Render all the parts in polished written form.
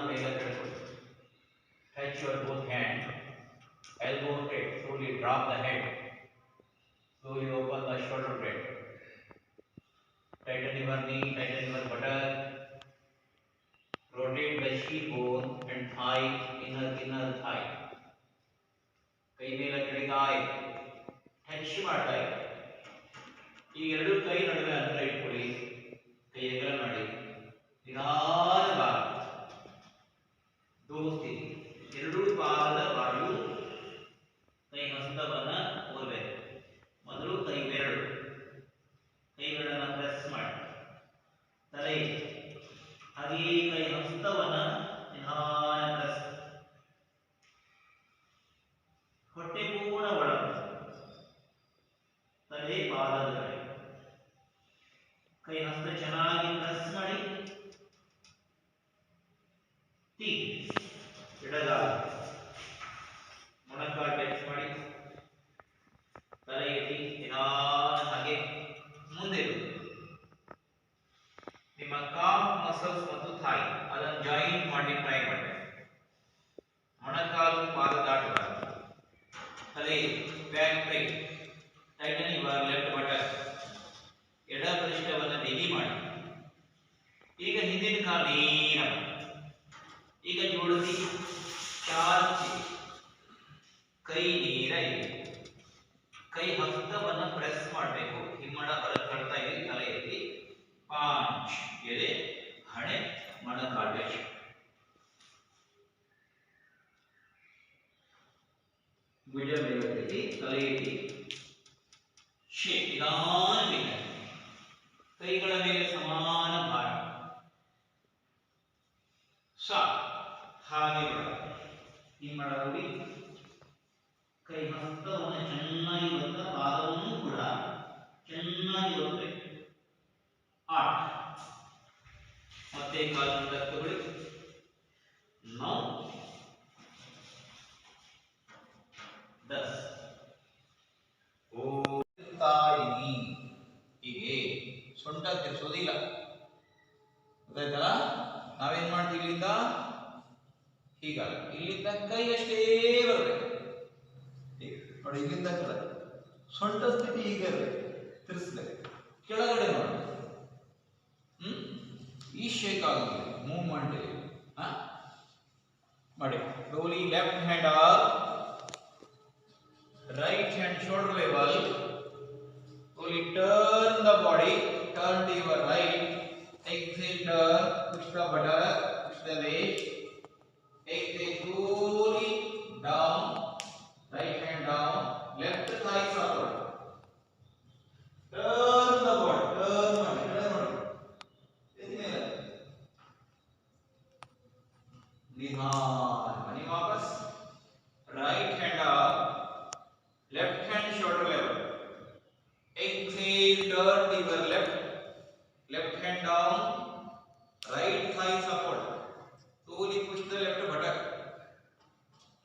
ಕೈಗಳ ಕೆಳಗೆ touch your both hands, elbow straight, slowly drop the head, slowly open the shoulder blade, tighten your knee, tighten your buttock, rotate the cheek bone and thigh, inner thigh, ಕೈ ಮೇಲೆ ಕೆಳಗೆ ಆಯ್ತು touch ಮಾಡ್ತಾ ಇದೆ. ಈ ಎರಡು ಕೈ ನಡುವೆ ಅಂತರ ಇಟ್ಕೊಳ್ಳಿ, ಕೈ ಅಗಲ ಮಾಡಿ ನಿಧಾನವಾಗಿ ದೋಸ್ತಿ ಎರಡೂ ಪಾದದ ಬಾಯು ಕೈ ಹಸ್ತವನ್ನ ಓದಬೇಕು. ಮೊದಲು ಕೈ ಬೆರಳನ್ನ ಪ್ರೆಸ್ ಮಾಡಿ ತಲೆ ಹಾಗೆ ಕೈ ಹಸ್ತವನ್ನ ನಿಧಾನ ಪ್ರೆಸ್, ಹೊಟ್ಟೆ ಪೂರ್ಣ ಒಳ ತಲೆ ಪಾದದ ಕಡೆ ಕೈ ಹಸ್ತ ಚೆನ್ನಾಗಿ ಪ್ರೆಸ್ ಮಾಡಿ ಎಡಗಾಲ ಮೊಣಕಾಲು ಟಚ್ ಮಾಡಿ ತಲೆ ಎತ್ತಿ ನಿಧಾನ ಹಾಗೆ ಮುಂದೆ ನಿಮ್ಮ ಕಾಫ್ ಮಸಲ್ಸ್ ಮತ್ತು ಥೈ ಅದನ್ನು ಜಾಯಿನ್ ಮಾಡಿ ಟ್ರೈ ಮಾಡಿ. ಮೊಣಕಾಲು ಪಾದ ದಾಟಬಾರದು. ತಲೆ back right, tighten your left button, ಎಡ ಪೃಷ್ಠವನ್ನು ಬಿಗಿ ಮಾಡಿ. ಈಗ ಹಿಂದಿನ ಕಾಲು ನೇರ ಮಾಡಿ. ಈಗ ಜೋಡಿಸಿ ಚಾಚಿ ಕೈ ನೇರ ಇದೆ, ಕೈ ಹಸ್ತವನ್ನು ಪ್ರೆಸ್ ಮಾಡಬೇಕು. ಹಿಮ್ಮಡ ಹೊರಗೆ ತಳ್ತಾ ಇದೆ, ತಲೆ ಎತ್ತಿ ಪಾಂಚ್ ಎದೆ ಹಣೆ ಮೊಣಕಾಲು ಟಚ್. ಭುಜ ಮೇಲಕ್ಕೆ ತಲೆ ಎತ್ತಿ ಶೇಕ್ ನಿಧಾನ ಕೈಗಳ ಮೇಲೆ ಸಮಾನ ಭಾರ ಹಾಗೆ ಹಿಮ್ಮಡದಲ್ಲಿ ಕೈ ಹಸ್ತವನ್ನು ಚೆನ್ನಾಗಿ ಒತ್ತ, ಪಾದವನ್ನು ಕೂಡ ಚೆನ್ನಾಗಿ ಒತ್ತಬೇಕು. 8 ಮತ್ತೆ ಕಾಲನ್ನು ತಗೊಳ್ಳಿ. 9 10 ಓತಾಯಿನಿ. ಹೀಗೆ ಸೊಂಟ ತಿರ್ಸೋದಿಲ್ಲ, ಗೊತ್ತಾಯ್ತಲ್ಲ? ನಾವೇನ್ ಮಾಡ್ತೀವಿ, ಇಲ್ಲಿಂದ ಹೀಗಲ್ಲ, ಇಲ್ಲಿಂದ ಕೈ ಅಷ್ಟೇ ಬರಬೇಕು ನೋಡಿ. ಇಲ್ಲಿಂದ ಕೆಳಗೆ ಸೊಂಟ ಸ್ಥಿತಿ ಹೀಗೆ ಇರಬೇಕು, ತಿರ್ಸ್ಬೇಕು. ಕೆಳಗಡೆ ನೋಡಿ, ಈ ಶೇಕ್ ಆಗುತ್ತೆ ಮೂವ್ಮೆಂಟ್ ಮಾಡಿ. slowly left hand up, right hand shoulder level, slowly turn the body, turn to your right, exhale turn, push the buttock, push the leg, exhale slowly down, right hand down, left thigh upward, turn the body, turn ಮಾಡಿ निधान money वापस. Right hand up, left hand shoulder level, exhale turn to your left hand down, right thigh upward, slowly push the left buttock.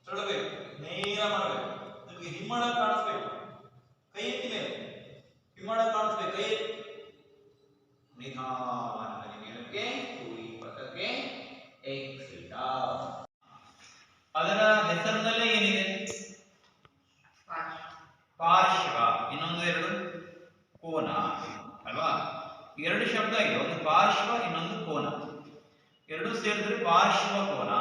ತಡಬೇಕು, ನೇರ ಮಾಡಬೇಕು. ನಿಮಗೆ ಹಿಮ್ಮಡ ಕಾಣಿಸಬೇಕು, ಕೈ ಎತ್ತಿ ಮೇಲೆ ಹಿಮ್ಮಡ ಕಾಣಿಸಬೇಕು, ಕೈ ನಿಧಾನ ಮೇಲಕ್ಕೆ ಪೂರಿ ಪಕ್ಕಕ್ಕೆ exhale down. ಅದರ ಹೆಸರಿನಲ್ಲೇ ಏನಿದೆ? ಪಾರ್ಶ್ವ. ಇನ್ನೊಂದು ಎರಡು ಕೋನ ಅಲ್ವಾ? ಎರಡು ಶಬ್ದ ಇದೆ, ಒಂದು ಪಾರ್ಶ್ವ ಇನ್ನೊಂದು ಕೋನ, ಎರಡು ಸೇರಿದ್ರೆ ಪಾರ್ಶ್ವ ಕೋನ.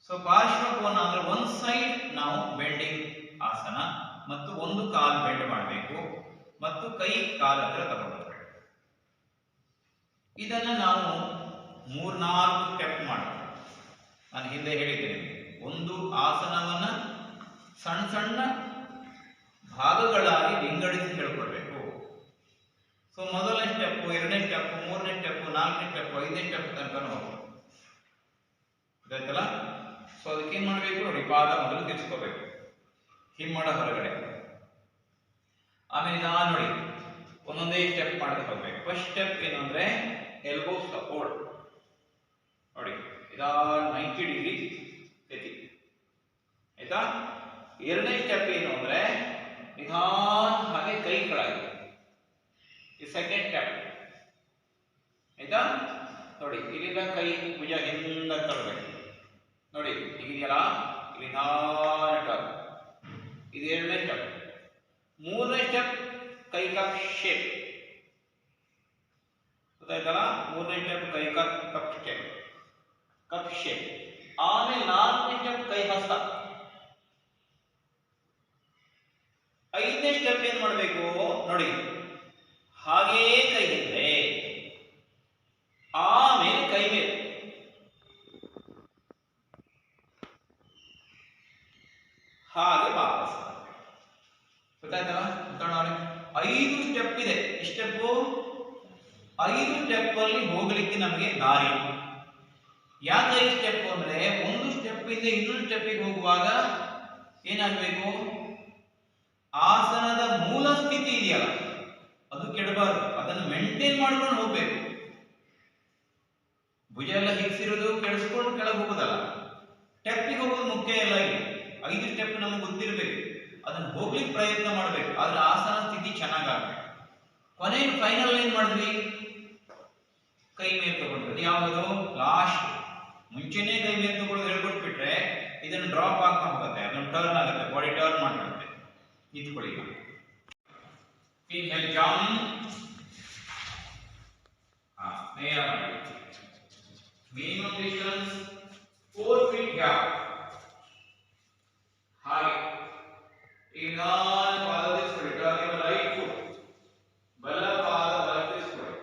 ಸೊ ಪಾರ್ಶ್ವ ಕೋನ ಅಂದ್ರೆ ಒಂದ್ ಸೈಡ್ ನಾವು ಬೆಂಡಿಂಗ್ ಆಸನ ಮತ್ತು ಒಂದು ಕಾಲು ಬೆಂಡ್ ಮಾಡಬೇಕು ಮತ್ತು ಕೈ ಕಾಲ ಹತ್ರ ತಗೊಂಡ್ಬರ್ಬೇಕು. ಇದನ್ನ ನಾವು 3-4 ಸ್ಟೆಪ್ ಮಾಡಬೇಕು. ನಾನು ಹಿಂದೆ ಹೇಳಿದ್ದೇನೆ, ಒಂದು ಆಸನವನ್ನ ಸಣ್ಣ ಸಣ್ಣ ಭಾಗಗಳಾಗಿ ವಿಂಗಡಿಸಿ ಹೇಳ್ಕೊಡ್ಬೇಕು. ಸೊ ಮೊದಲನೇ ಸ್ಟೆಪ್, ಎರಡನೇ ಸ್ಟೆಪ್, ಮೂರನೇ ಸ್ಟೆಪ್, ನಾಲ್ಕನೇ ಸ್ಟೆಪ್, ಐದನೇ ಸ್ಟೆಪ್ ತನಕ ಹೋಗ್ಬೇಕು. ಗೊತ್ತಾಯ್ತಲ್ಲ? ಸೊ ಅದಕ್ಕೆ ಏನ್ ಮಾಡ್ಬೇಕು ನೋಡಿ, ಪಾದ ಮೊದಲು ತಿರ್ಸ್ಕೋಬೇಕು, ಹಿಮ್ಮಡ ಹೊರಗಡೆ. ಆಮೇಲೆ ನಾನು ನೋಡಿ ಒಂದೊಂದೇ ಸ್ಟೆಪ್ ಮಾಡ್ತಾ ಹೋಗ್ಬೇಕು. ಫಸ್ಟ್ ಸ್ಟೆಪ್ ಏನು ಅಂದ್ರೆ ಎಲ್ಬೋ ಸಪೋರ್ಟ್ ನೋಡಿ, ಇದಾ 90 ಡಿಗ್ರಿ ಎತ್ತಿ, ಆಯ್ತಾ? ಎರಡನೇ ಸ್ಟೆಪ್ ಏನು ಅಂದ್ರೆ ನಿಧಾನ ಹಾಗೆ ಕೈ ಕೆಳಗೆ, ಈ ಸೆಕೆಂಡ್ ಸ್ಟೆಪ್, ಆಯ್ತಾ? ನೋಡಿ ಇಲ್ಲಿಂದ ಕೈ ಭುಜ ಹಿಂದೆ ತರಬೇಕು. ನೋಡಿ ಹೀಗಿದೆಯಲ್ಲ, ಇಲ್ಲಿ ಟರ್ನ್. ಇದು ಎರಡನೇ ಸ್ಟೆಪ್. ಮೂರನೇ ಸ್ಟೆಪ್ ಕೈ ಕಪ್ ಶೇಪ್. ಗೊತ್ತಾಯ್ತಲ್ಲ? ಮೂರನೇ ಸ್ಟೆಪ್ ಕೈ ಕಪ್ ಸ್ಟೆಪ್, ಕಪ್ ಶೇಪ್. ಆಮೇಲೆ ನಾಲ್ಕನೇ ಸ್ಟೆಪ್ ಕೈ ಹಸ್ತ. ಐದನೇ ಸ್ಟೆಪ್ ಏನ್ ಮಾಡಬೇಕು ನೋಡಿ, ಹಾಗೇ ಕೈ ಹಿಂದೆ, ಆಮೇಲೆ ಕೈ ಮೇಲೆ, ಹಾಗೆ ವಾಪಸ್. ಗೊತ್ತಾಯ್ತಲ್ಲ? ಐದು ಸ್ಟೆಪ್ ಇದೆ. ಸ್ಟೆಪ್ಪು 5 ಸ್ಟೆಪ್ ಅಲ್ಲಿ ಹೋಗ್ಲಿಕ್ಕೆ ನಮಗೆ ದಾರಿ. ಯಾಕೆ 5 ಸ್ಟೆಪ್ ಅಂದ್ರೆ, ಒಂದು ಸ್ಟೆಪ್ ಇಂದ ಇನ್ನೊಂದು ಸ್ಟೆಪ್ಪಿಗೆ ಹೋಗುವಾಗ ಏನಾಗಬೇಕು, ಆಸನದ ಮೂಲ ಸ್ಥಿತಿ ಇದೆಯಲ್ಲ ಅದು ಕೆಡಬಾರದು, ಅದನ್ನು ಮೇಂಟೈನ್ ಮಾಡ್ಕೊಂಡು ಹೋಗ್ಬೇಕು. ಭುಜ ಎಲ್ಲ ಹಿಗ್ಸಿರೋದು ಕೆಡಿಸ್ಕೊಂಡು ಕೆಳಗೆ ಹೋಗೋದಲ್ಲ, ಸ್ಟೆಪ್ಪಿಗೆ ಹೋಗೋದು ಮುಖ್ಯ ಇಲ್ಲ. ಇಲ್ಲಿ 5 ಸ್ಟೆಪ್ ನಮಗೆ ಗೊತ್ತಿರಬೇಕು, ಅದನ್ನು ಹೋಗ್ಲಿಕ್ಕೆ ಪ್ರಯತ್ನ ಮಾಡಬೇಕು. ಆದ್ರೆ ಆಸನ ಸ್ಥಿತಿ ಚೆನ್ನಾಗಾಗಬೇಕು. ಕೊನೆಗೆ ಫೈನಲ್ ಏನ್ ಮಾಡಿದ್ವಿ, ಕೈ ಮೇಲೆ ತಗೊಂಡ್ರೆ ಯಾವುದು ಲಾಸ್ಟ್. ಮುಂಚೆನೇ ಕೈ ಮೇಲೆ ತಗೊಳ್ಳೋದು ಹೇಳ್ಕೊಟ್ಬಿಟ್ರೆ ಇದನ್ನು ಡ್ರಾಪ್ ಆಗ್ತಾ ಹೋಗುತ್ತೆ, ಅದನ್ನು ಟರ್ನ್ ಆಗುತ್ತೆ, ಬಾಡಿ ಟರ್ನ್ ಮಾಡ್ಬಿಡುತ್ತೆ. ನಿಂತ್ಕೊಳ್ಳಿ. ಇನ್ಹೇಲ್ ಜಂಪ್, ನೇರ ಮಾಡಿ. Minimum distance 4 feet gap. ಹಾಗೆ ಈಗ ಪಾದ ತಿಳಿಸ್ಕೊಳ್ಳಿ. ಟರ್ನ್ ರೈಟ್ ಫುಟ್, ಬಲ ಪಾದ ಬಲ ತಿಳಿಸ್ಕೊಳ್ಳಿ.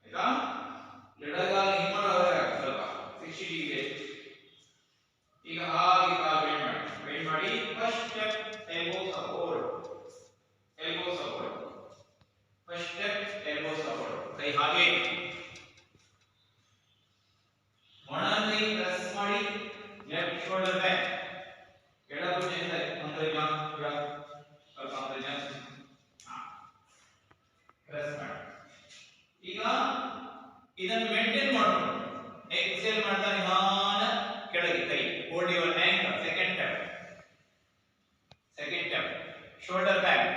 ಆಯ್ತಾ? ಎಡಗಾಲ ಹಿಮ್ಮಡವರೆಗೆ ಸ್ವಲ್ಪ 60 ಡಿಗ್ರಿ. ಈಗ ಹಾಗೆ ಕಾಲು ಬೆಂಡ್ ಮಾಡಿ. First step elbow support, elbow support. First step elbow support. ಕೈ ಹಾಗೆ ಮೊಣಕೈ ಪ್ರೆಸ್ ಮಾಡಿ, ಲೆಫ್ಟ್ ಶೋಲ್ಡರ್ ಬ್ಯಾಕ್, ಎಡ ಭುಜದಿಂದ ಅಂದ್ರೆ ಸ್ವಲ್ಪ ಅಂದ್ರೆ ಪ್ರೆಸ್ ಮಾಡಿ. ಈಗ ಇದನ್ನು ಮೇಂಟೈನ್ ಮಾಡ್ಕೊಂಡು ಎಕ್ಸೆಲ್ ಮಾಡ್ತಾ ನಿಧಾನ ಕೆಳಗೆ ಕೈ, hold your ankle. Second step shoulder back,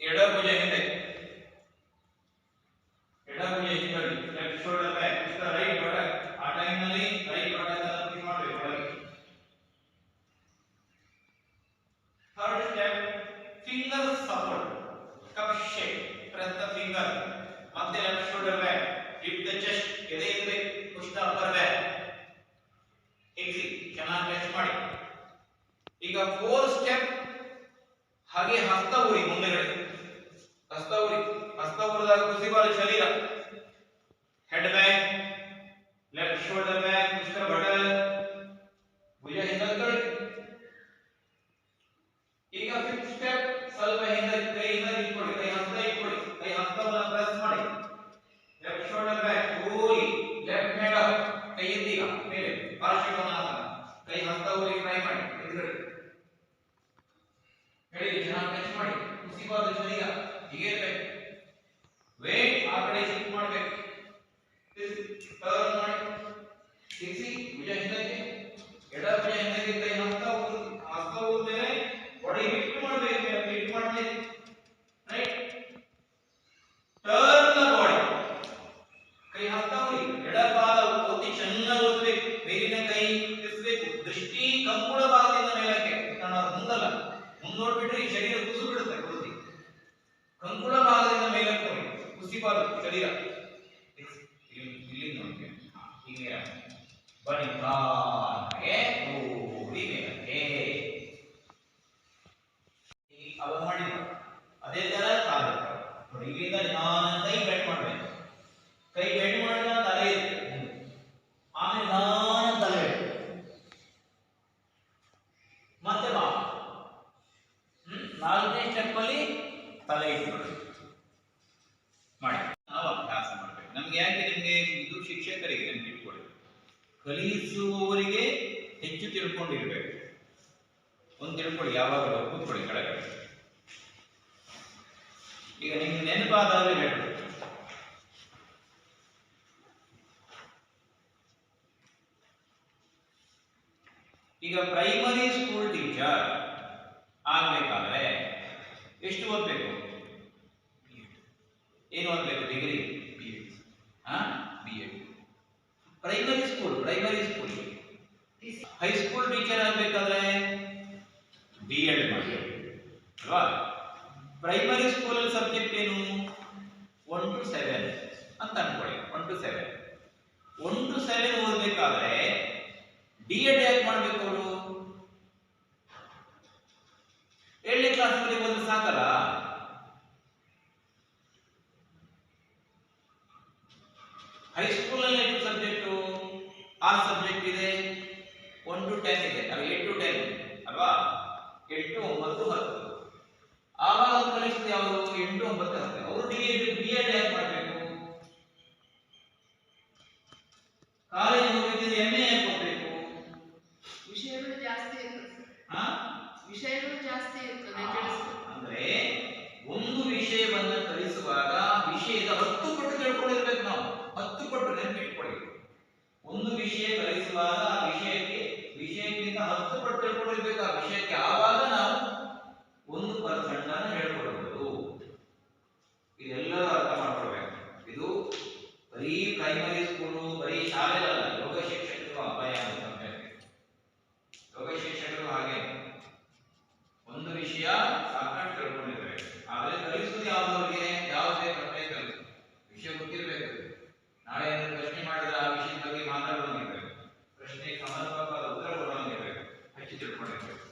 ಎಡ ಭುಜ ಹಿಂದೆ, left shoulder back, right button. ಆ ಟೈಮ್ ನಲ್ಲಿ ರೈಟ್ ಬಟನ್ ಕ್ಲಿಕ್ ಮಾಡಬೇಕು ಒಳಗೆ. Third step finger support, cup shape. Press the finger. ಮತ್ತೆ left shoulder back, lift the chest, ಎದೆ ಇರಬೇಕು, push the upper back. Exit, ಚೆನ್ನಾಗಿ ಟಚ್ ಮಾಡಿ. ಈಗ ಫೋರ್ತ್ ಸ್ಟೆಪ್ ಹಾಗೆ ಹಸ್ತ ಉರಿ, ಮುಂದೆಗಡೆ ಹಸ್ತ ಉರಿದಾಗ ಕುಸಿಬಾರ ಶರೀರ, head back, left shoulder back, push the button, ಭುಜ ಹಿಂದೆ ಕಡೆ. ಈಗ ಫಿಫ್ತ್ ಸ್ಟೆಪ್ ಸ್ವಲ್ಪ ಹಿಂದೆ, ಕೈ ಹಿಂದೆ ಇಟ್ಕೊಳ್ಳಿ, ಕೈ ಹಸ್ತವನ್ನು ಪ್ರೆಸ್ ಮಾಡಿ. ಲೆಫ್ಟ್ ಶೋಲ್ಡರ್ ಬ್ಯಾಕ್, ಕೂಲಿ, ಲೆಫ್ಟ್ ಹೆಡ್ ಅಪ್, ಕೈ ಎತ್ತಿ ಮೇಲೆ, ಪಾರ್ಶ್ವಕೋನಾಸನ. ಕೈ ಹಸ್ತ ಉರಿ ಟ್ರೈ ಮಾಡಿ, ಎದುರುಗಡೆ ಹೇಳಿ, ಚೆನ್ನಾಗಿ ಟಚ್ ಮಾಡಿ. ಕುಸಿಬಾರ್ದು ಶರೀರ, ಹೀಗೆ ಇರಬೇಕು. ವೇಟ್ ಆ ಕಡೆ ಶಿಫ್ಟ್ ಮಾಡಬೇಕು. ಟರ್ನ್ ಮಾಡಿ, ತಿರ್ಸಿ, ಭುಜ ಹಿಂದಕ್ಕೆ, ಎಡ ಭುಜ ಹಿಂದಕ್ಕೆ, ಕೈ ಹಸ್ತ ಊದ್ಮೇಲೆ ಬಾಡಿ ಲಿಫ್ಟ್ ಮಾಡಬೇಕು. ಲಿಫ್ಟ್ ಮಾಡಲಿ, ರೈಟ್. ಟರ್ನ್ ದ ಬಾಡಿ, ಕೈ ಹಸ್ತ ಉರಿ, ಎಡ ಪಾದ ಒತ್ತಿ ಚೆನ್ನಾಗಿ ಒತ್ತಬೇಕು. ಮೇಲಿನ ಕೈ ತಿರ್ಸ್ಬೇಕು. ದೃಷ್ಟಿ ಕಂಕುಳ ಭಾಗದಿಂದ ಮೇಲಕ್ಕೆ, ಮುಂದಲ್ಲ, ಮುಂದೋಡ್ಬಿಟ್ರೆ ಈ ಶರೀರ ಕುಸು ಬಿಡುತ್ತೆ. ಕುಸಿ ಕಂಕುಳ ಭಾಗದಿಂದ ಮೇಲಕ್ಕೆ ಹೋಗಿ, ಕುಸಿಬಾರದು ಶರೀರ. ಇಲ್ಲಿ ನೋಡಿ, ಹೀಗೆ ಬನ್ನಿ, ಹಾಗೆ ಓಡಿ ಮೇಲಕ್ಕೆ. ಅವ ಮಾಡಿದ್ರು ಅದೇ ತರ ಕಾಲು ನೋಡಿ. ಇಲ್ಲಿಂದ ನಾನು ಕೈ ಬೆಂಡ್ ಮಾಡಬೇಕು. ಕೈ ಬೆಂಡ್ ಮಾಡಿದ ತಲೆ ಇರುತ್ತೆ, ಆಮೇಲೆ ನಾನು ತಲೆ ಮತ್ತೆ ಬಾ. ನಾಲ್ಕನೇ ಸ್ಟೆಪ್ ಅಲ್ಲಿ ತಲೆ ಇಟ್ಕೊಳ್ಳಿ ಮಾಡಿ. ನಾವು ಅಭ್ಯಾಸ ಮಾಡಬೇಕು. ನಮ್ಗೆ ಯಾಕೆ, ನಿಮಗೆ ಇದು ಶಿಕ್ಷಕರಿಗೆ ನೆನಪಿಟ್ಕೊಳ್ಳಿ, ಕಲಿಸುವವರಿಗೆ ಹೆಚ್ಚು ತಿಳ್ಕೊಂಡಿರ್ಬೇಕು. ಒಂದು ತಿಳ್ಕೊಳ್ಳಿ, ಯಾವಾಗಲೂ ಕೂತ್ಕೊಳ್ಳಿ ಕೆಳಗಡೆ. ಈಗ ನಿಮ್ಗೆ ನೆನಪಾದಾಗ ಹೇಳಿ. ಈಗ ಪ್ರೈಮರಿ ಸ್ಕೂಲ್ ಟೀಚರ್ ಆಗ್ಬೇಕಾದ್ರೆ ಎಷ್ಟು ಓದ್ಬೇಕು? ಏನು ಓದ್ಬೇಕು? Degree. B Ed. Primary school high school teacher ಆಗಬೇಕಾದ್ರೆ ಬಿ ಎಡ್ ಮಾಡಬೇಕು ಅಲ್ವಾ. ಪ್ರೈಮರಿ ಸ್ಕೂಲ್ ಸಬ್ಜೆಕ್ಟ್ ಏನು 1 to 7 ಅಂತ ಅನ್ಕೊಳ್ಳಿ. 1 to 7 ಓದಬೇಕಾದ್ರೆ ಡಿ ಎಡ್ ಯಾಕೆ ಮಾಡಬೇಕು ಅವರು? 7ನೇ ಕ್ಲಾಸ್ ವರೆಗೆ ಓದಿದ್ರೆ ಸಾಕಲ್ಲ. ಹೈಸ್ಕೂಲ್ ಅಲ್ಲಿ ಎಷ್ಟು ಸಬ್ಜೆಕ್ಟ್? 6 ಸಬ್ಜೆಕ್ಟ್ ಇದೆ. 1 to 10 ಇದೆ, 8 to 10 ಅಲ್ವಾ. 8, 9, 10. ಆವಾಗ ಅವ್ರು ಕಲಿಸಿದ ಯಾವುದು? 8, 9, 10. ಅವರು ಬಿ ಎಡ್ ಯಾಕೆ ಮಾಡಬೇಕು? ಕಾಲೇಜ್ ಹೋಗಿದ್ರೆ ಎಂ ಎ ಯಾಕೆ ಹೋಗ್ಬೇಕು? ವಿಷಯಗಳು ಜಾಸ್ತಿ ಇರ್ತದೆ. ಅಂದ್ರೆ ಒಂದು ವಿಷಯವನ್ನ ಕಲಿಸುವಾಗ ವಿಷಯದ 10 ಪಟ್ಟು ತಿಳ್ಕೊಂಡಿರ್ಬೇಕು ನಾವು. 10 ಪಟ್ಟು ನೆನಪಿಟ್ಕೊಳ್ಳಿ. ಒಂದು ವಿಷಯ ಕಲಿಸುವಾಗ ಆ ವಿಷಯಕ್ಕಿಂತ 10 ಪಟ್ಟು ತಿಳ್ಕೊಂಡಿರ್ಬೇಕು ಆ ವಿಷಯಕ್ಕೆ. ಆವಾಗ ನಾವು 1% ಅನ್ನು ಹೇಳ್ಕೊಳ್ಬಹುದು. ಇದೆಲ್ಲರೂ ಅರ್ಥ ಮಾಡ್ಕೊಳ್ಬೇಕು. ಇದು ಬರೀ ಪ್ರೈಮರಿ ಸ್ಕೂಲು, ಬರೀ ಶಾಲೆಗಳಲ್ಲ, ಯೋಗ ಶಿಕ್ಷಕರು ಅಪಾಯ ಅಂತ. ಯೋಗ ಶಿಕ್ಷಕರು ಹಾಗೆ ಒಂದು ವಿಷಯ ಸಾಕಷ್ಟು ತಿಳ್ಕೊಂಡಿರ್ಬೇಕು. ಆದ್ರೆ ಕಲಿಸುವುದು ಯಾವುದವ್ರಿಗೆ? ಯಾವುದೇ ಪ್ರಶ್ನೆ ಕಲಿಸು ವಿಷಯ ಗೊತ್ತಿರಬೇಕು. ನಾಳೆ ಏನಾದ್ರು ಪ್ರಶ್ನೆ ಮಾಡಿದ್ರೆ ಆ ವಿಷಯದ ಬಗ್ಗೆ ಮಾತಾಡೋಂಗಿರ್ಬೇಕು. ಪ್ರಶ್ನೆಗೆ ಸಮರ್ಪಕವಾದ ಉತ್ತರ ಕೊಡೋಂಗಿರ್ಬೇಕು. ಹೆಚ್ಚು ತಿಳ್ಕೊಂಡಿರ್ಬೇಕು.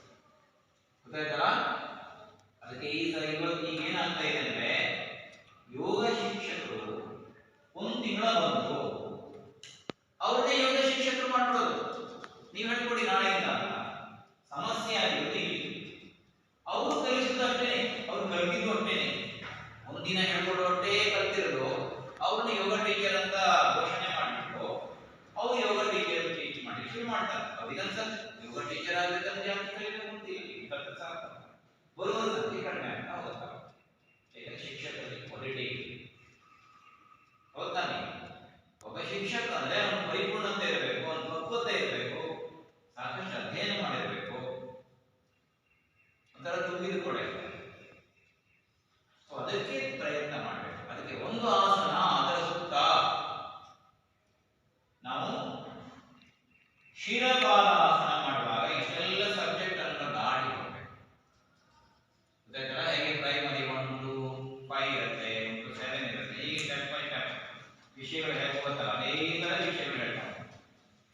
ಗೊತ್ತಾಯ್ತಲ್ಲ? ಅದಕ್ಕೆ ಇವತ್ತು ಈಗ ಏನಾಗ್ತಾ ಇದೆ ಅಂದ್ರೆ ಯೋಗ ಶಿಕ್ಷಕರು 1 ತಿಂಗಳ ಬಂದು ಅವ್ರನ್ನೇ ಯೋಗ ಶಿಕ್ಷಕರು ಮಾಡ್ಬಿಡೋದು. ನೀವು ಹೇಳ್ಕೊಡಿ ನಾಳೆಯಿಂದ. ಸಮಸ್ಯೆ ಆಗಿರುತ್ತೆ ಇಲ್ಲಿ. ಅವರು ಕಲಿಸಿದ್ದು ಅಷ್ಟೇನೆ, ಅವ್ರು ಕಲಿತಿದ್ದು ಅಷ್ಟೇನೆ. ಒಂದಿನ ಹೇಳ್ಕೊಡೋ ಅಷ್ಟೇ ಕಲ್ತಿರೋದು. ಅವ್ರನ್ನ ಯೋಗ ಟೀಚರ್ ಅಂತ ಘೋಷಣೆ ಮಾಡಿಬಿಟ್ಟು ಅವ್ರು ಯೋಗ ಟೀಚರ್ ಟೀಚ್ ಮಾಡಿ ಶುರು ಮಾಡ್ತಾರೆ. ಅವ್ರಿಗೆ ಅನ್ಸತ್ತೆ ಯೋಗ ಟೀಚರ್ ಆಗ್ಬೇಕಂದ್ರೆ ಜಾಸ್ತಿ ಕಲಿಬೇಕು ಅಂತ. ಇಲ್ಲಿ ಕಲಿತ ಸಾಕು, ಬರುವುದು ಸಂಖ್ಯೆ ಕಡಿಮೆ ಆಗ್ತಾ ಹೋಗ್ತಾ. ಶಿಕ್ಷಕರಿಗೆ ಕ್ವಾಲಿಟಿ ಹೌದಾನೆ. ಒಬ್ಬ ಶಿಕ್ಷಕ ಅಂದ್ರೆ ಅವನು ಪರಿಪೂರ್ಣತೆ ಇರಬೇಕು, ಅವನ ಪಕ್ವತೆ ಇರಬೇಕು, ಸಾಕಷ್ಟು ಅಧ್ಯಯನ ಮಾಡಿರಬೇಕು, ಒಂಥರ ತುಂಬಿದ ಕೊಡೆ. ಅದಕ್ಕೆ ಪ್ರಯತ್ನ ಮಾಡಬೇಕು. ಅದಕ್ಕೆ ಒಂದು ಆಸನ, ಅದರ ಸುತ್ತ ನಾವು ಶಿರಬಾಲಾಸನ ಮಾಡುವಾಗ ಇಷ್ಟೆಲ್ಲ ಸಬ್ಜೆಕ್ಟ್ ಅನ್ನು ದಾಟಿ ಹೋಗ್ಬೇಕು. ಹೇಗೆ ಪ್ರೈಮರಿ 1 to 5 ಇರುತ್ತೆ, 1 to 7 ಇರುತ್ತೆ. ಹೀಗೆ ಸ್ಟೆಪ್ ಬೈ ಸ್ಟೆಪ್ ವಿಷಯಗಳು ಹೇಳ್ಕೋತಲ್ಲ, ಅನೇಕ ವಿಷಯಗಳು ಹೇಳ್ತಾರೆ.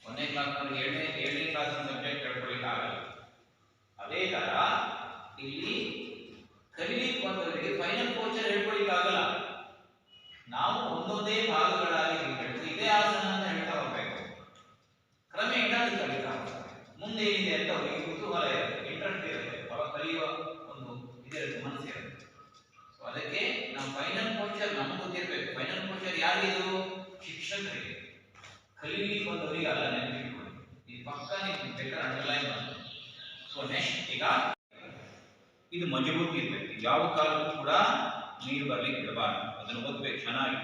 1ನೇ ಕ್ಲಾಸ್ನಲ್ಲಿ 7ನೇ ಕ್ಲಾಸಿನ ಸಬ್ಜೆಕ್ಟ್ ಹೇಳ್ಕೊಳ್ಳಿಕ್ಕೆ ಆಗಲ್ಲ. ಅದೇ ತರ ಇಲ್ಲಿ ಕಲಿಲಿಕ್ಕೆ ಬಂದವರಿಗೆ ಫೈನಲ್ ಕೋಚರ್ ಹೇಳ್ಕೊಳ್ಳಿಕ್ಕೆ ಆಗಲ್ಲ. ನಾವು ಒಂದೊಂದೇ ಭಾಗಗಳಾಗಿ ಹೇಳ್ಕೊಂಡು ಇದೇ ಆಸನ ಅಂತ ಹೇಳ್ತಾ ಹೋಗ್ಬೇಕು. ಕ್ರಮೇಣ ಅದು ಕಲಿತಾ ಹೋಗ್ತಾರೆ. ಮುಂದೆ ಏನಿದೆ ಅಂತ ಅವರಿಗೆ ಕುತೂಹಲ ಇರುತ್ತೆ, ಇಂಟ್ರೆಸ್ಟ್ ಇರುತ್ತೆ, ಅವಾಗ ಕಲಿಯುವ ಒಂದು ಇದಿರುತ್ತೆ, ಮನಸ್ಸಿರುತ್ತೆ. ಸೊ ಅದಕ್ಕೆ ನಾವು ಫೈನಲ್ ಕೋಚರ್ ನಮ್ಗೆ ಗೊತ್ತಿರ್ಬೇಕು. ಫೈನಲ್ ಕೋಚರ್ ಯಾರಿದು? ಶಿಕ್ಷಕರಿಗೆ. ಕಲಿಲಿಕ್ಕೆ ಬಂದವರಿಗೆ ಅಲ್ಲ, ನೆನಪಿಟ್ಕೊಳ್ಳಿ. ಈ ಪಕ್ಕ ನೀವು ಬೇಕಾದ್ರೆ ಅಂಡರ್ಲೈನ್ ಮಾಡಿ. ಸೊ ನೆಕ್ಸ್ಟ್ ಈಗ ಇದು ಮಜಬೂತಿ ಇರಬೇಕು. ಯಾವ ಕಾಲಕ್ಕೂ ಕೂಡ ನೀರು ಬರ್ಲಿಕ್ಕೆ ಬಿಡಬಾರ್ದು. ಅದನ್ನು ಓದ್ಬೇಕು ಚೆನ್ನಾಗಿ.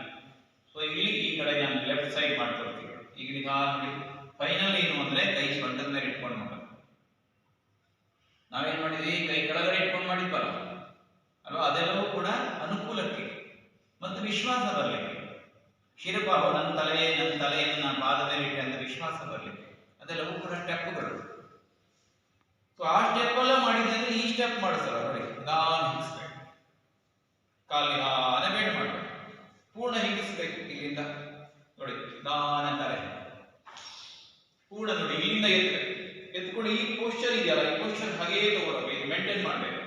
ಸೊ ಇಲ್ಲಿ ಈ ಕಡೆ ನಾನು ಲೆಫ್ಟ್ ಸೈಡ್ ಮಾಡ್ಕೊಳ್ತೀವಿ. ಈಗ ನಿಧಾನ ಫೈನಲ್ ಏನು ಅಂದ್ರೆ ಕೈ ಸೊಂಟದ ಮೇಲೆ ಇಟ್ಕೊಂಡು ಮಾಡೋದು. ನಾವೇನ್ ಮಾಡಿದ್ವಿ? ಕೈ ಕೆಳಗಡೆ ಇಟ್ಕೊಂಡು ಮಾಡಿದ್ವಲ್ಲ ಅಲ್ವಾ? ಅದೆಲ್ಲವೂ ಕೂಡ ಅನುಕೂಲಕ್ಕೆ ಮತ್ತು ವಿಶ್ವಾಸ ಬರಲಿಕ್ಕೆ. ಶಿರಬಾಹು ನನ್ನ ತಲೆಯನ್ನು ನಾನು ಪಾದದಲ್ಲಿ ಇಟ್ಟೆ ಅಂತ ವಿಶ್ವಾಸ ಬರಲಿಕ್ಕೆ. ಅದೆಲ್ಲವೂ ಕೂಡ ಸ್ಟೆಪ್ಗಳು. ಸೊ ಆ ಸ್ಟೆಪ್ ಎಲ್ಲ ಮಾಡಿದ್ರೆ ಈ ಸ್ಟೆಪ್ ಮಾಡಿಸಲ್ಲ ನೋಡಿ. ನಿಧಾನ ಹಿಡಿಸ್ಬೇಕು, ಕಾಲು ನಿಧಾನ ಬೇಡ ಮಾಡಬೇಕು, ಪೂರ್ಣ ಹಿಡಿಸ್ಬೇಕು. ಇಲ್ಲಿಂದ ನೋಡಿ ನಿಧಾನ ತಲೆ ಪೂರ್ಣ ನೋಡಿ ಇಲ್ಲಿಂದ ಎತ್ಕೊಂಡು ಈ ಪೋಸ್ಚರ್ ಇದೆಯಲ್ಲ, ಈ ಪೋಸ್ಚರ್ ಹಾಗೇ ತಗೊಳ್ಬೇಕು. ಇದು ಮೇಂಟೈನ್ ಮಾಡಬೇಕು.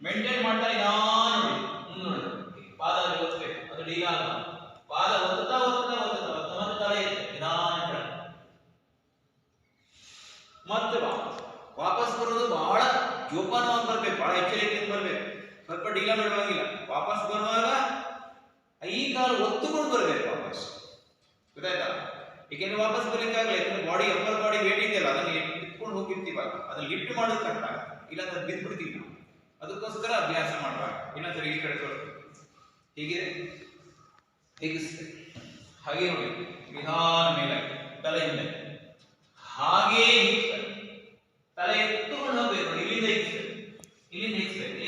ಮೇಂಟೈನ್ ಮಾಡ್ತಾ ನಿಧಾನ ನೋಡಿ ಮುಂದೆ ನೋಡಿ ಪಾದ ಒತ್ತಬೇಕು. ಅದು ಡೀಲಾಗ ಪಾದ ಒತ್ತುತ್ತಾ ಮತ್ತೆ ತಲೆ ಇರುತ್ತೆ ನಿಧಾನ. ಮತ್ತೆ ವಾಪಸ್ ಬರೋದು ಬಹಳ ಜೋಪಾನವಾಗಿ ಬರ್ಬೇಕು, ಬಹಳ ಎಚ್ಚರಿಕೆಯಿಂದ ಬರ್ಬೇಕು. ಸ್ವಲ್ಪ ಡೀಲ ಬಿಡುವಾಗಿಲ್ಲ. ವಾಪಸ್ ಬರುವಾಗ ಈ ಕಾಲು ಒತ್ತುಕೊಂಡು ಬರ್ಬೇಕು ವಾಪಸ್. ಗೊತ್ತಾಯ್ತಾ? ಏಕೆಂದ್ರೆ ವಾಪಸ್ ಬರ್ಲಿಕ್ಕಾಗಲ್ಲ. ಯಾಕಂದ್ರೆ ಬಾಡಿ ಅಪ್ಪರ್ ಬಾಡಿ ವೇಟ್ ಇದೆಯಲ್ಲ, ಅದನ್ನ ಇಟ್ಕೊಂಡು ಹೋಗಿರ್ತೀವಾಗ ಅದನ್ನ ಲಿಫ್ಟ್ ಮಾಡೋದು ಕಷ್ಟ, ಇಲ್ಲಾಂದ್ರೆ ಬಿದ್ದ್ಬಿಡ್ತೀವಿ ನಾವು. ಅದಕ್ಕೋಸ್ಕರ ಅಭ್ಯಾಸ ಮಾಡುವಾಗ ಇನ್ನೊಂದ್ಸರಿ ಈ ಕಡೆ ಹೀಗಿದೆ, ಹೇಗಿಸ್ಬೇಕು ಹಾಗೆ ನೋಡಿ ನಿಧಾನ ಮೇಲೆ ತಲೆಯಿಂದ ಹಾಗೇ ಹಿಡಿಸ್ಬೇಕು. ತಲೆ ಎತ್ತುಕೊಂಡು ಹೋಗ್ಬೇಕು ನೋಡಿ. ಇಲ್ಲಿಂದ ಹಿಡಿಸ್ಬೇಕು,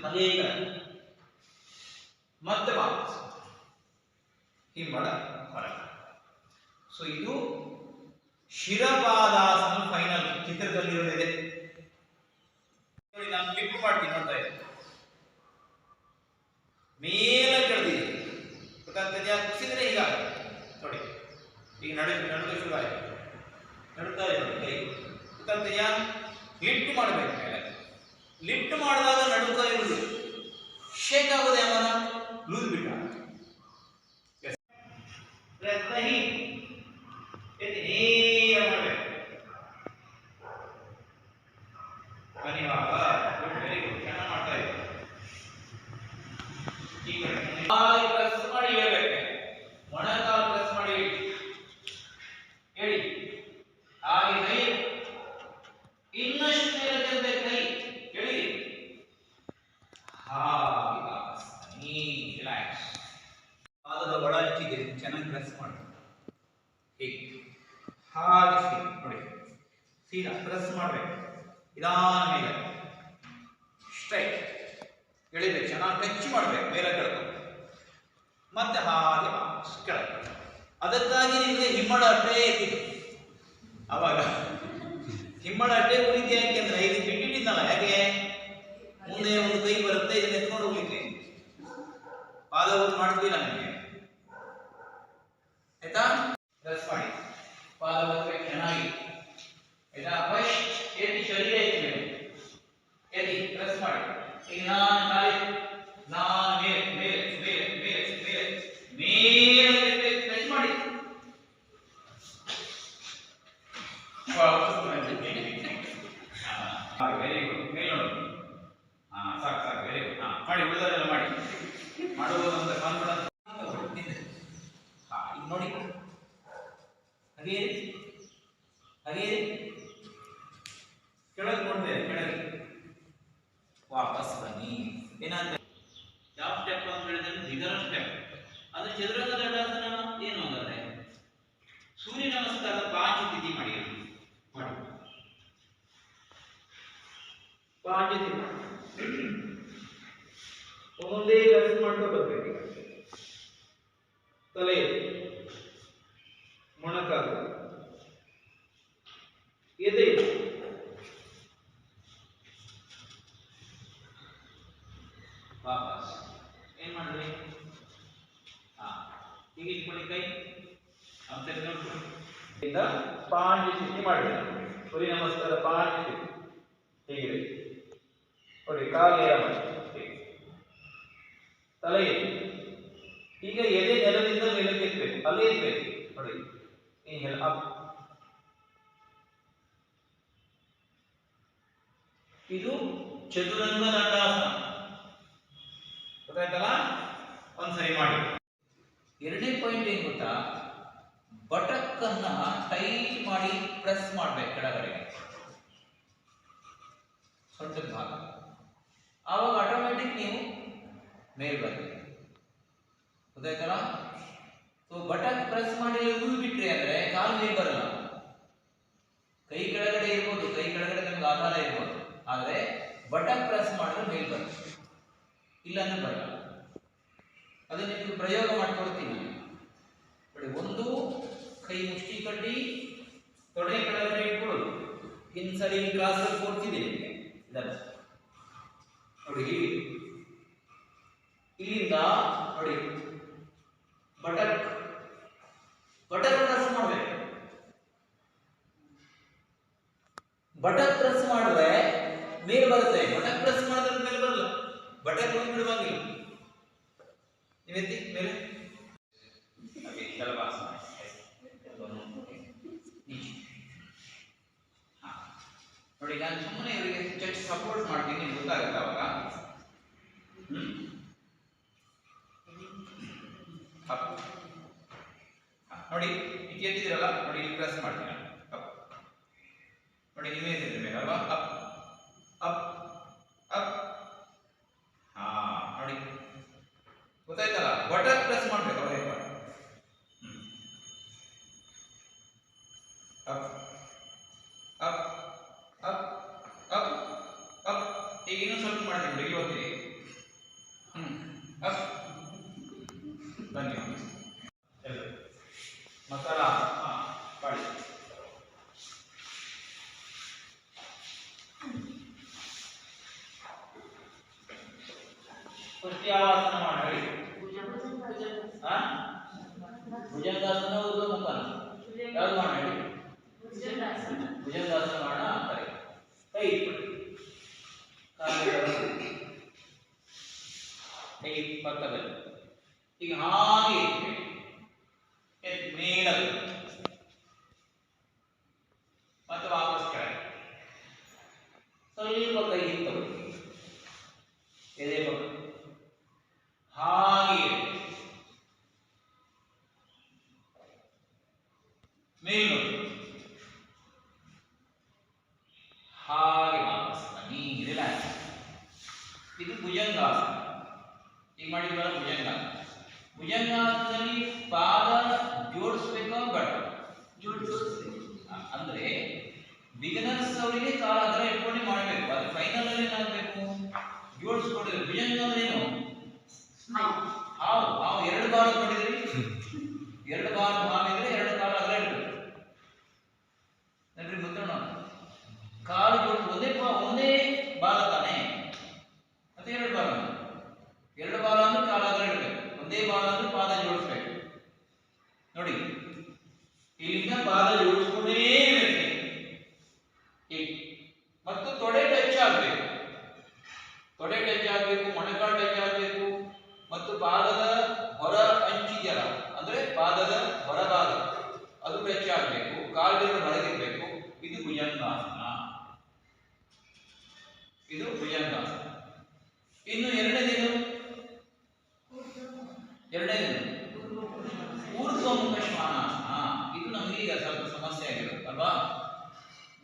ಅದೇ ಕಡೆ ಮತ್ತೆ ವಾಪಸ್ ಹಿಂಗ್ ಮಾಡ ಸೊ ಇದು ಶಿರಪಾದಾಸನ ಫೈನಲ್ ಚಿತ್ರದಲ್ಲಿರೋದಿದೆ. ನೋಡಿ ನಾನು ಲಿಫ್ಟ್ ಮಾಡ್ತೀನಿ ನೋಡ್ತಾ ಇದ್ದೀನಿ, ಮೇಲೆ ಕೆಳದಿದೆ ಗೊತ್ತಾಗ್ತದೆ. ಕುಸಿದ್ರೆ ಈಗ ನೋಡಿ ಈಗ ನಡುವೆ ಶುರು ಆಯ್ತು, ನಡುತ್ತಾ ಇದೆ ನೋಡಿ ಕೈ ಗೊತ್ತಾಗ್ತದೆಯಾ. ಲಿಫ್ಟ್ ಮಾಡಬೇಕು ಮೇಲೆ, ಲಿಫ್ಟ್ ಮಾಡಿದಾಗ ನಡುಕ ಇರುವುದು ಶೇಕ್ ಆಗೋದು ಯಾವಾಗ ಲೂಸ್ ಬಿಟ್ಟ ನೇರ ಮಾಡಬೇಕು. ಬನ್ನಿವಾಗ ವೆರಿ ಗುಡ್, ಚೆನ್ನಾಗಿ ಮಾಡ್ತಾ ಇದ್ದೀವಿ. ಈಗ ಪ್ರೆಸ್ ಮಾಡಿ ಹೇಳ್ಬೇಕು, ಮೊಣಕಾಲು ಪ್ರೆಸ್ ಮಾಡಿ ಹೇಳಿ. ಹಾಗೆ ಕೈ ಇನ್ನಷ್ಟು ಮೇಲೆ ಕೆಳಬೇಕು, ಕೈ ಹೇಳಿ. ಹಾಗೆ ರಿಲ್ಯಾಕ್ಸ್. ಪಾದದ ಒಳ ಅಂಚಿಗೆ ಚೆನ್ನಾಗಿ ಪ್ರೆಸ್ ಮಾಡಿ ಹೀಗೆ ಹಾಗೆ ನೋಡಿ ಸೀದಾ ಪ್ರೆಸ್ ಮಾಡಬೇಕು. ನಿಧಾನ ಮೇಲೆ ಸ್ಟ್ರೈಟ್ ಎಳಿಬೇಕು, ಚೆನ್ನಾಗಿ ಟಚ್ ಮಾಡಬೇಕು ಮೇಲೆ ಕೆಳಗೆ, ಮತ್ತೆ ಹಾಗೆ ಕೆಳಗೆ. ಅದಕ್ಕಾಗಿ ನಿಮಗೆ ಹಿಮ್ಮಡ ಅಡ್ಡೆ ಇದ್ದಿದ್ದು. ಅವಾಗ ಹಿಮ್ಮಡ ಅಡ್ಡೆ ಉಳಿದೆ ಯಾಕೆಂದ್ರೆ ಇದು ಬಿಟ್ಟಿಟ್ಟಿದ್ದಲ್ಲ, ಯಾಕೆ ಮುಂದೆ ಒಂದು ಕೈ ಬರುತ್ತೆ ಇದನ್ನ ಎತ್ಕೊಂಡು ಹೋಗ್ಲಿಕ್ಕೆ, ಪಾದ ಮಾಡ್ತೀವಿ ನಮಗೆ ಆಯ್ತಾ. ಪ್ರೆಸ್ ಮಾಡಿ ಪಾದ ಹೋಗ್ಬೇಕು ಚೆನ್ನಾಗಿ ಆಯ್ತಾ. ಫಸ್ಟ್ ಎತ್ತಿ ಶರೀರ ಎತ್ತಿ ಎತ್ತಿ ಪ್ರೆಸ್ ಮಾಡಿ. ಈಗ ನಾನು ಮೇಲೆ ಮೇಲೆ ಮೇಲೆ ಮೇಲೆ ಮೇಲೆ ಮೇಲೆ ಟಚ್ ಮಾಡಿ ವೆರಿ ಗುಡ್. ಮೇಲೆ ನೋಡಿ, ಸಾಕು ಸಾಕು, ವೆರಿ ಗುಡ್. ಮಾಡಿ ಉಳಿದವರೆಲ್ಲ ಮಾಡಿ ಮಾಡುವುದು ಅಂತ ಕಾನ್ಫಿಡೆನ್ಸ್. ಈಗ ನೋಡಿ ಹಾಗೆ ಹಾಗೆ ಕೆಳಗೆ ನೋಡ್ತೇವೆ, ಕೆಳಗೆ ವಾಪಸ್ ಬನ್ನಿ. ಏನಂದ್ರೆ ಯಾವ ಸ್ಟೆಪ್ ಅಂತ ಹೇಳಿದ್ರೆ ದ್ವಿಗರ ಸ್ಟೆಪ್. ಅದು ಚದುರಂಗ ದಂಡಾಸನ ಏನು ಅಂದರೆ ಸೂರ್ಯ ನಮಸ್ಕಾರದ ಪಾಂಚತಿಥಿ ಮಾಡಿ ಮಾಡಿ ಪಾಂಚತಿಥಿ ಒಂದೊಂದೇ ಕೆಲಸ ಮಾಡ್ತಾ ಬರ್ಬೇಕು. ತಲೆ ಮೊಣಕಾಲು ಎದೆ ವಾಪಸ್ ಏನ್ ಮಾಡಿದ್ರಿ. ಹೀಗೆ ಇಟ್ಕೊಳ್ಳಿ ಕೈ ಅಂತ ಪಾಂಚಸ್ಥಿತಿ ಮಾಡಿದೆ. ಸೂರ್ಯ ನಮಸ್ಕಾರ ಪಾಂಚಸ್ಥಿತಿ ಹೀಗೆ ನೋಡಿ, ಕಾಲು ತಲೆ ಈಗ ಎದೆ ನೆಲದಿಂದ ಮೇಲಕ್ಕೆ ಎತ್ತಬೇಕು, ಅಲ್ಲೇ ಎತ್ತಬೇಕು ನೋಡಿ. Inhale up. ಇದು ಚದುರಂಗ ದಂಡಾಸನ ಗೊತ್ತಾಯ್ತಲ್ಲ. ಒಂದ್ಸರಿ ಮಾಡಿ. ಎರಡನೇ ಪಾಯಿಂಟ್ ಏನ್ ಗೊತ್ತಾ, ಬಟಕ್ಕನ್ನ ಟೈಟ್ ಮಾಡಿ ಪ್ರೆಸ್ ಮಾಡ್ಬೇಕು ಕೆಳಗಡೆಗೆ ಸೊಂಟದ ಭಾಗ. ಆವಾಗ ಆಟೋಮ್ಯಾಟಿಕ್ ನೀವು ಮೇಲ್ ಬರ್ತೀವಿ ಗೊತ್ತಾಯ್ತಲ್ಲ. ಸೊ ಬಟಕ್ ಪ್ರೆಸ್ ಮಾಡಿ ಉಳು ಬಿಟ್ರಿ ಅಂದ್ರೆ ಕಾಲು ಮೇಲೆ ಬರಲ್ಲ. ಕೈ ಕೆಳಗಡೆ ಇರ್ಬೋದು, ಕೈ ಕೆಳಗಡೆ ನಮ್ಗೆ ಆಧಾರ ಇರ್ಬೋದು, ಆದ್ರೆ ಬಟಕ್ ಪ್ರೆಸ್ ಮಾಡಿದ್ರೆ ಮೇಲ್ ಬರುತ್ತೆ, ಇಲ್ಲಾಂದ್ರೆ ಬರಲ್ಲ. ಅದು ನಿಮ್ಗೆ ಪ್ರಯೋಗ ಮಾಡ್ಕೊಡ್ತೀನಿ ನೋಡಿ. ಒಂದು ಕೈ ಮುಷ್ಟಿ ಕಟ್ಟಿ ತೊಡೆ ಕೆಳಗಡೆ ಇಟ್ಕೊಳ್ಳೋದು. ಇನ್ಸರಿ ಕ್ಲಾಸಲ್ಲಿ ಕೊಡ್ತಿದ್ದೀನಿ ಇದನ್ನು ನೋಡಿ. ಇಲ್ಲಿಂದ ನೋಡಿ ಬಟಕ್ ಬಟಕ್ ಪ್ರೆಸ್ ಮಾಡಬೇಕು. ಬಟಕ್ ಪ್ರೆಸ್ ಮಾಡಿದ್ರೆ ಮೇಲೆ ಬರುತ್ತೆ, ಬಟಕ್ ಪ್ರೆಸ್ ಮಾಡಿದ್ರೆ ಮೇಲೆ ಬರಲ್ಲ. ಬಟಕ್ ಹೋಗಿ ಬಿಡುವಾಗಿಲ್ಲ. ನೀವೆತ್ತಿ ಮೇಲೆ ನೋಡಿ. ನಾನು ಸುಮ್ಮನೆ ಇವರಿಗೆ ಜಸ್ಟ್ ಸಪೋರ್ಟ್ ಮಾಡ್ತೀನಿ, ಗೊತ್ತಾಗುತ್ತೆ ಅವಾಗ. ನೋಡಿ ಈಗ ಎತ್ತಿದಿರಲ್ಲ ನೋಡಿ, ಇಲ್ಲಿ ಪ್ರೆಸ್ ಮಾಡ್ತೀನಿ ಅಪ್ ನೋಡಿ. ನೀವೇ ಎತ್ತಿರ್ಬೇಕಲ್ವಾ, ಅಪ್ ಅಪ್ ಅಪ್. ನೋಡಿ ಗೊತ್ತಾಯ್ತಲ್ಲ. ಬಟನ್ ಪ್ರೆಸ್ ಮಾಡ್ಬೇಕು ಅವಾಗ up up up up up. ಈಗ ಇನ್ನೂ ಸ್ವಲ್ಪ ಮಾಡ್ತೀನಿ ನೋಡಿ, ಇಲ್ಲಿ ಹೋಗ್ತೀವಿ. ಅಪ್ ಬನ್ನಿ ಮಸಾಲ ಮಾಡಿ. ಫಸ್ಟ್ ಯಾವ ಆಸನ ಮಾಡಿ? ಹಾ, ಭುಜಂಗಾಸನ ಊರ್ಧ್ವಮುಖಾನ ಯಾವ್ದು ಮಾಡಿ? ಭುಜಂಗಾಸನ ಮಾಡೋಣ ಅಂತಾರೆ. ಕೈ ಇಟ್ಬಿಡಿ, ಕೈ ಪಕ್ಕದಲ್ಲಿ. ಈಗ ಹಾಗೆ ಮೇಲೆ ಮತ್ತೆ ವಾಪಸ್ ಕೆಳಗೆ. ಸ್ವಲ್ಪ ಕೈ ಹಿಂದೆ ಎದೆ ಪಕ್ಕ ಹಾಗೆ ಮೇಲ್ ನೋಡಿ, ಹಾಗೆ ವಾಪಸ್ ಬನ್ನಿ, ರಿಲ್ಯಾಕ್ಸ್. ಇದು ಭುಜಂಗಾಸನ. ಈಗ ಮಾಡಿದ್ವಲ್ಲ ಭುಜಂಗಾಸನ. ಭುಜಂಗಾಸನದಲ್ಲಿ ಪಾದ ಜೋಡಿಸ್ಬೇಕಾ ಬೇಡ? ಅಂದ್ರೆ ಬಿಗಿನರ್ಸ್ ಅವರಿಗೆ ಕಾಲ ಅದರ ಇಟ್ಕೊಂಡು ಮಾಡಬೇಕು. ಅದು ಫೈನಲ್ ಅಲ್ಲಿ ಏನಾಗಬೇಕು? ಜೋಡಿಸ್ಕೊಂಡಿದ್ರೆ. ಭುಜಂಗ ಅಂದ್ರೆ ಏನು? ಹಾವು ಎರಡು ಬಾಲ ನೋಡಿದ್ರಿ? ಎರಡು ಬಾಲ ಹಾವಿದ್ರೆ ಎರಡು ಕಾಲ ಅದ್ರ ಇಡ್ಬೇಕು ನೋಡ್ರಿ. ಮುತ್ತಣ್ಣ ಕಾಲು ಜೋಡಿಸ್ ಒಂದೇ ಬಾಲ ತಾನೆ, ಮತ್ತೆ ಎರಡು ಬಾಲ. ಎರಡು ಬಾಲ ಅಂದ್ರೆ ಕಾಲ ಅದ್ರ ಇಡ್ಬೇಕು, ಒಂದೇ ಬಾಲ ಅಂದ್ರೆ ಪಾದ ಜೋಡಿಸ್ಬೇಕು. ನೋಡಿ, ಇಲ್ಲಿಂದ ಪಾದ ಜೋಡಿಸ್ಕೊಂಡೇ ಇರಬೇಕು ಮತ್ತು ತೊಡೆ ಟಚ್ ಆಗಬೇಕು. ತೊಡೆ ಟಚ್ ಆಗಬೇಕು, ಮೊಣಕಾಲು ಟಚ್ ಆಗಬೇಕು ಮತ್ತು ಪಾದದ ಹೊರ ಅಂಚಿದೆಯಲ್ಲ ಅಂದ್ರೆ ಪಾದದ ಹೊರಭಾಗ ಅದು ಟಚ್ ಆಗಬೇಕು. ಕಾಲುಗಳು ಹೊರಗಿರಬೇಕು. ಇದು ಭುಜಂಗಾಸನ. ಇದು ಭುಜಂಗಾಸನ. ಇನ್ನು ಎರಡನೇದು ಊರ್ಧ್ವಮುಖ ಶ್ವಾನಾಸನ. ಇದು ನಮಗೆ ಈಗ ಸ್ವಲ್ಪ ಸಮಸ್ಯೆ ಆಗಿರುತ್ತೆ ಅಲ್ವಾ?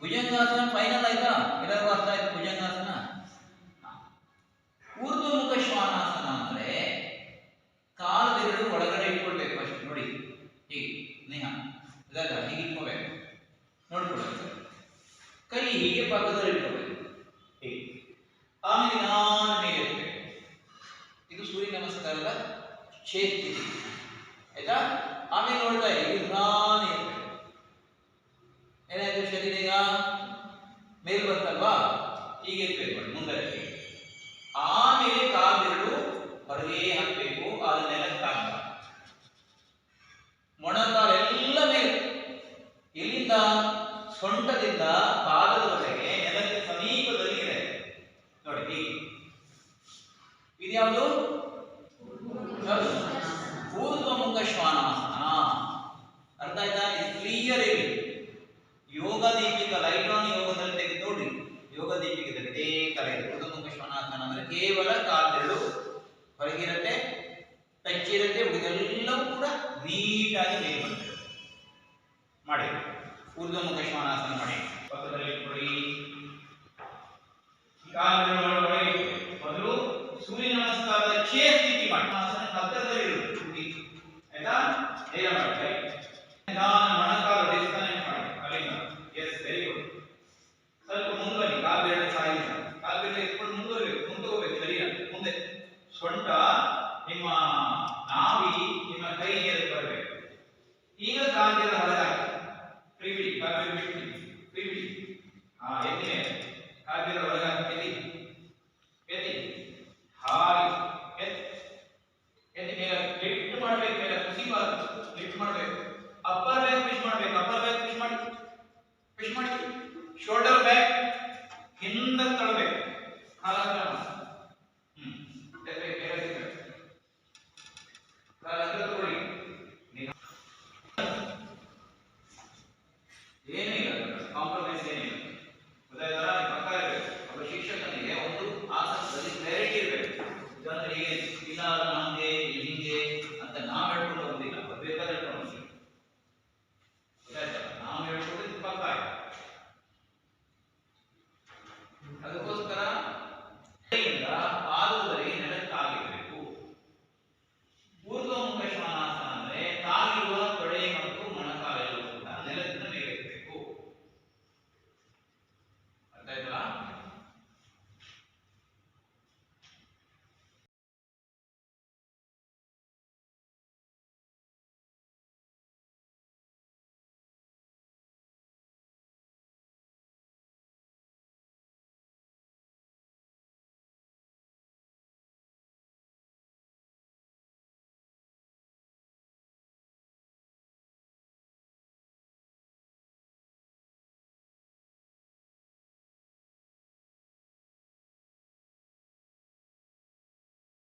ಭುಜಂಗಾಸನ ಫೈನಲ್ ಆಯ್ತಾ? ಎಲ್ಲರಿಗೂ ಅರ್ಥ ಆಯ್ತು ಭುಜಂಗಾಸನ? ಊರ್ಧ್ವಮುಖ ಶ್ವಾನಾಸನ ಅಂದ್ರೆ ಕಾಲು ಬೆರಳು ಒಳಗಡೆ ಇಟ್ಕೊಳ್ಬೇಕು. ಫಸ್ಟ್ ನೋಡಿ, ಹೀಗೆ ನೇಹ ಇದಲ್ಲ, ಹೀಗೆ ಇಟ್ಕೋಬೇಕು. ನೋಡ್ಕೊಳ್ಬೇಕು. ಕೈ ಹೀಗೆ ಪಕ್ಕದಲ್ಲಿ ಇಟ್ಕೋಬೇಕು, ಹೀಗೆ. ಆಮೇಲೆ ನಾನು ಮೇಲೆ ಇರ್ಬೇಕು. ಇದು ಸೂರ್ಯ ನಮಸ್ಕಾರದ ಚೇತಿ, ಆಯ್ತಾ? ಆಮೇಲೆ ನೋಡ್ತಾ ಇರಿ, ಇದು ನಾನು ಇರ್ಬೇಕು. ಏನಾಯ್ತು? ಶರೀರ ಈಗ ಮೇಲ್ ಬಂತಲ್ವಾ? ಹೀಗೆ ಇರ್ಬೇಕು ಮುಂದೆ. ಆಮೇಲೆ ಕಾಲೆರಡು ಹೊರಗೆ ಹಾಕಬೇಕು, ಅದು ನೆಲಕ್ಕೆ ಹಾಕಬೇಕು. ಮೊಣಕಾಲೆಲ್ಲ ಮೇಲೆ. ಇಲ್ಲಿಂದ ಸೊಂಟದಿಂದ ಪಾದದವರೆಗೆ ನೆಲಕ್ಕೆ ಸಮೀಪದಲ್ಲಿ ಇದೆ ನೋಡಿ. ಹೀಗೆ ಇದ್ಯಾವುದು? ಊರ್ಧ್ವಮುಖ ಶ್ವಾನಾಸನ. ಅರ್ಥ ಆಯ್ತಾ? ಇದು ಕ್ಲಿಯರ್ ಇದೆ. ಯೋಗ ದೀಪಿಕ ಲೈಟ್ ಆನ್ ಯೋಗದಲ್ಲಿ ತೆಗೆದು ನೋಡಿ. ಯೋಗ ದೀಪಿಕದಲ್ಲಿ ಇದೇ ಕಲೆ. ಊರ್ಧ್ವಮುಖ ಶ್ವಾನಾಸನ ಅಂದ್ರೆ ಕೇವಲ ಕಾಲೆರಡು ಹೊರಗಿರುತ್ತೆ, ಟಚ್ ಇರುತ್ತೆ, ಉಳಿದೆಲ್ಲವೂ ಕೂಡ ನೀಟಾಗಿ ಮೇಲೆ ಬರ್ತದೆ. ಮಾಡಿ ಊರ್ಧ್ವಮುಖ ಶ್ವಾನಾಸನ ಮಾಡಿ. ಪಕ್ಕದಲ್ಲಿ ಇಟ್ಕೊಳ್ಳಿ. ಮೊದಲು ಸೂರ್ಯ ನಮಸ್ಕಾರದ ಛೇ ಸ್ಥಿತಿ ಮಾಡಿ. ಆಸನ ಹತ್ತಿರದಲ್ಲಿ ಇರುತ್ತೆ, ಆಯ್ತಾ? ಹೇಗೆ ಮಾಡಿ? ಮೊಣಕಾಲು ಡಿಸ್ಕನೆಕ್ಟ್ ಮಾಡಿ ಅಲ್ಲಿಂದ. Yes, very good. ಸ್ವಲ್ಪ ಮುಂದೆ ಬನ್ನಿ. ಕಾಲು ಬೆರಳು ಸಾಯಿಲ್ಲ. ಕಾಲು ಬೆರಳು ಇಟ್ಕೊಂಡು ಮುಂದುವರಿಬೇಕು, ಮುಂದೋಗ್ಬೇಕು. ಸರಿಯ ಮುಂದೆ ಸೊಂಟ ನಿಮ್ಮ ನಾಭಿ ನಿಮ್ಮ ಕೈ ಮೇಲೆ ಬರಬೇಕು. ಈಗ ಕಾಲು ಬೆರಳು ಹೊರಗೆ ಫ್ರೀ ಬಿಡಿ. ಕಾಲು ಬೆರಳು ಬಿಟ್ಬಿಡಿ, ಫ್ರೀ ಬಿಡಿ. ಎತ್ತಿ ಮೇಲೆ ಕಾಲು ಬೆರಳು ಹೊರಗೆ ಎತ್ತಿ ಎತ್ತಿ ಹಾಗೆ ಎತ್ತಿ ಮೇಲೆ ಲಿಫ್ಟ್ ಮಾಡಬೇಕು. ಮೇಲೆ ಕುಸಿಬಾರ್ದು, ಲಿಫ್ಟ್ ಮಾಡಬೇಕು. ಅಪ್ಪರ್ ಬ್ಯಾಕ್ ಫಿಶ್ ಮಾಡಬೇಕು. ಅಪ್ಪರ್ ಬ್ಯಾಕ್ ಫಿಶ್ ಮಾಡಿ, ಫಿಶ್ ಮಾಡಿ. ಶೋಲ್ಡರ್ ಬ್ಯಾಕ್ ಹಿಂದೆ ತಳ್ಳಬೇಕು. ಕಾಲ ಏನು